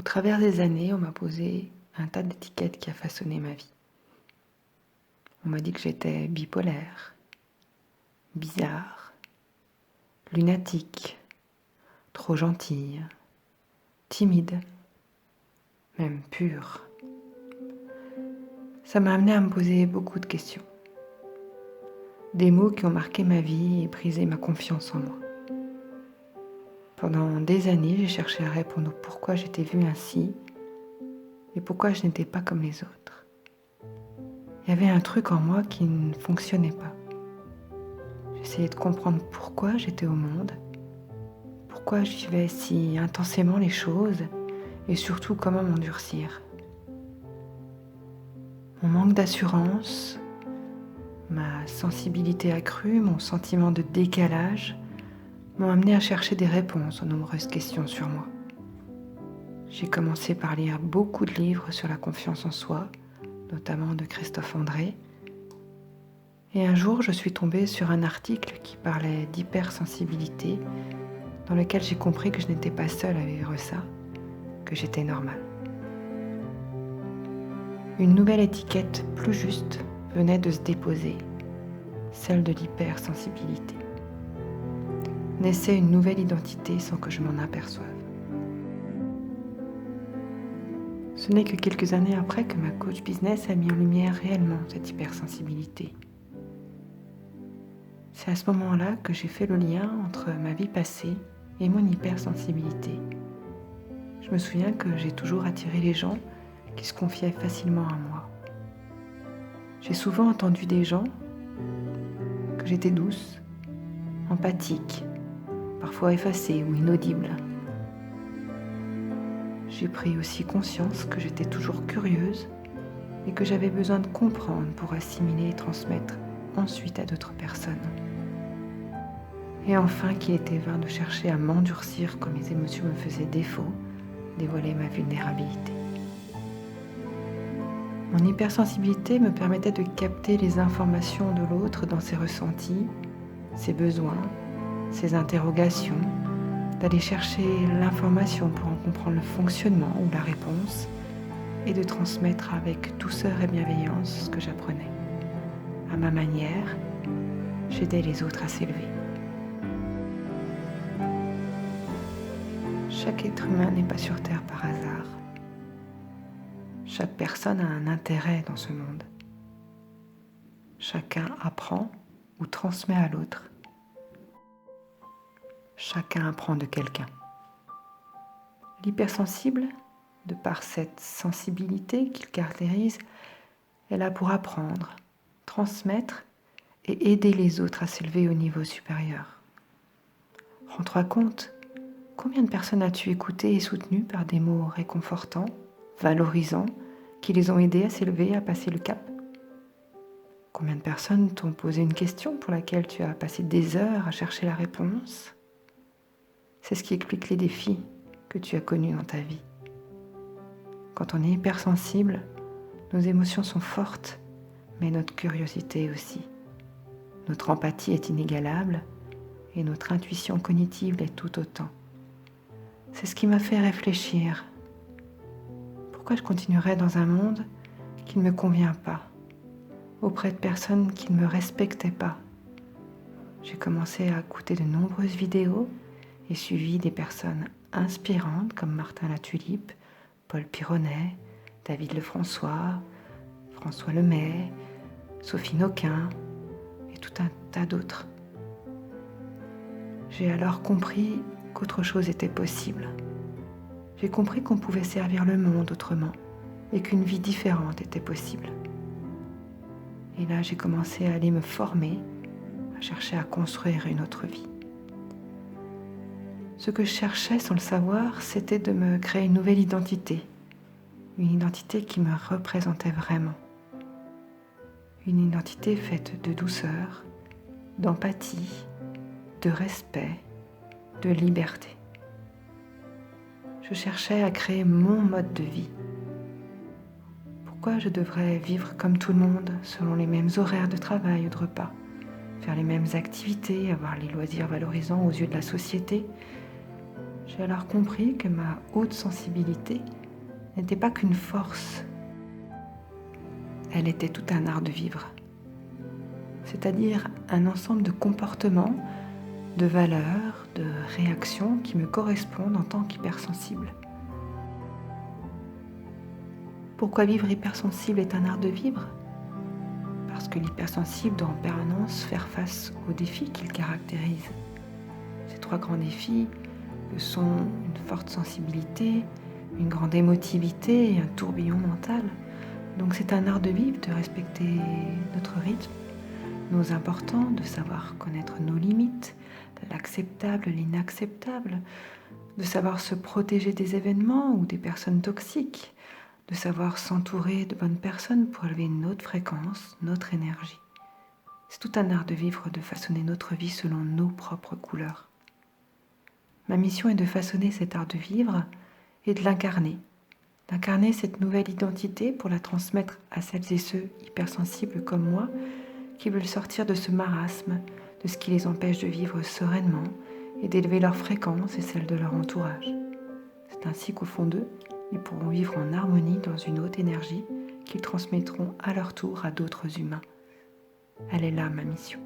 Au travers des années, on m'a posé un tas d'étiquettes qui a façonné ma vie. On m'a dit que j'étais bipolaire, bizarre, lunatique, trop gentille, timide, même pure. Ça m'a amené à me poser beaucoup de questions. Des mots qui ont marqué ma vie et brisé ma confiance en moi. Pendant des années, j'ai cherché à répondre au pourquoi j'étais vue ainsi et pourquoi je n'étais pas comme les autres. Il y avait un truc en moi qui ne fonctionnait pas. J'essayais de comprendre pourquoi j'étais au monde, pourquoi je vivais si intensément les choses et surtout comment m'endurcir. Mon manque d'assurance, ma sensibilité accrue, mon sentiment de décalage m'ont amené à chercher des réponses aux nombreuses questions sur moi. J'ai commencé par lire beaucoup de livres sur la confiance en soi, notamment de Christophe André. Et un jour, je suis tombée sur un article qui parlait d'hypersensibilité, dans lequel j'ai compris que je n'étais pas seule à vivre ça, que j'étais normale. Une nouvelle étiquette plus juste venait de se déposer, celle de l'hypersensibilité. Naissait une nouvelle identité sans que je m'en aperçoive. Ce n'est que quelques années après que ma coach business a mis en lumière réellement cette hypersensibilité. C'est à ce moment-là que j'ai fait le lien entre ma vie passée et mon hypersensibilité. Je me souviens que j'ai toujours attiré les gens qui se confiaient facilement à moi. J'ai souvent entendu des gens que j'étais douce, empathique, parfois effacée ou inaudible. J'ai pris aussi conscience que j'étais toujours curieuse et que j'avais besoin de comprendre pour assimiler et transmettre ensuite à d'autres personnes. Et enfin qu'il était vain de chercher à m'endurcir quand mes émotions me faisaient défaut, dévoiler ma vulnérabilité. Mon hypersensibilité me permettait de capter les informations de l'autre dans ses ressentis, ses besoins, ses interrogations, d'aller chercher l'information pour en comprendre le fonctionnement ou la réponse et de transmettre avec douceur et bienveillance ce que j'apprenais. À ma manière, j'aidais les autres à s'élever. Chaque être humain n'est pas sur Terre par hasard. Chaque personne a un intérêt dans ce monde. Chacun apprend ou transmet à l'autre. Chacun apprend de quelqu'un. L'hypersensible, de par cette sensibilité qu'il caractérise, est là pour apprendre, transmettre et aider les autres à s'élever au niveau supérieur. Rends-toi compte, combien de personnes as-tu écoutées et soutenues par des mots réconfortants, valorisants, qui les ont aidés à s'élever, à passer le cap? Combien de personnes t'ont posé une question pour laquelle tu as passé des heures à chercher la réponse? C'est ce qui explique les défis que tu as connus dans ta vie. Quand on est hypersensible, nos émotions sont fortes, mais notre curiosité aussi. Notre empathie est inégalable et notre intuition cognitive l'est tout autant. C'est ce qui m'a fait réfléchir. Pourquoi je continuerais dans un monde qui ne me convient pas, auprès de personnes qui ne me respectaient pas? J'ai commencé à écouter de nombreuses vidéos et suivi des personnes inspirantes comme Martin Latulippe, Paul Pironnet, David Lefrançois, François Lemay, Sophie Noquin et tout un tas d'autres. J'ai alors compris qu'autre chose était possible. J'ai compris qu'on pouvait servir le monde autrement et qu'une vie différente était possible. Et là, j'ai commencé à aller me former, à chercher à construire une autre vie. Ce que je cherchais sans le savoir, c'était de me créer une nouvelle identité. Une identité qui me représentait vraiment. Une identité faite de douceur, d'empathie, de respect, de liberté. Je cherchais à créer mon mode de vie. Pourquoi je devrais vivre comme tout le monde, selon les mêmes horaires de travail ou de repas, faire les mêmes activités, avoir les loisirs valorisants aux yeux de la société, J'ai alors compris que ma haute sensibilité n'était pas qu'une force, elle était tout un art de vivre, c'est-à-dire un ensemble de comportements, de valeurs, de réactions qui me correspondent en tant qu'hypersensible. Pourquoi vivre hypersensible est un art de vivre? Parce que l'hypersensible doit en permanence faire face aux défis qu'il caractérise. Ces 3 grands défis que sont une forte sensibilité, une grande émotivité et un tourbillon mental. Donc c'est un art de vivre de respecter notre rythme, nos importants, de savoir connaître nos limites, l'acceptable, l'inacceptable, de savoir se protéger des événements ou des personnes toxiques, de savoir s'entourer de bonnes personnes pour élever notre fréquence, notre énergie. C'est tout un art de vivre, de façonner notre vie selon nos propres couleurs. Ma mission est de façonner cet art de vivre et de l'incarner. D'incarner cette nouvelle identité pour la transmettre à celles et ceux hypersensibles comme moi qui veulent sortir de ce marasme, de ce qui les empêche de vivre sereinement et d'élever leur fréquence et celle de leur entourage. C'est ainsi qu'au fond d'eux, ils pourront vivre en harmonie dans une haute énergie qu'ils transmettront à leur tour à d'autres humains. Elle est là, ma mission.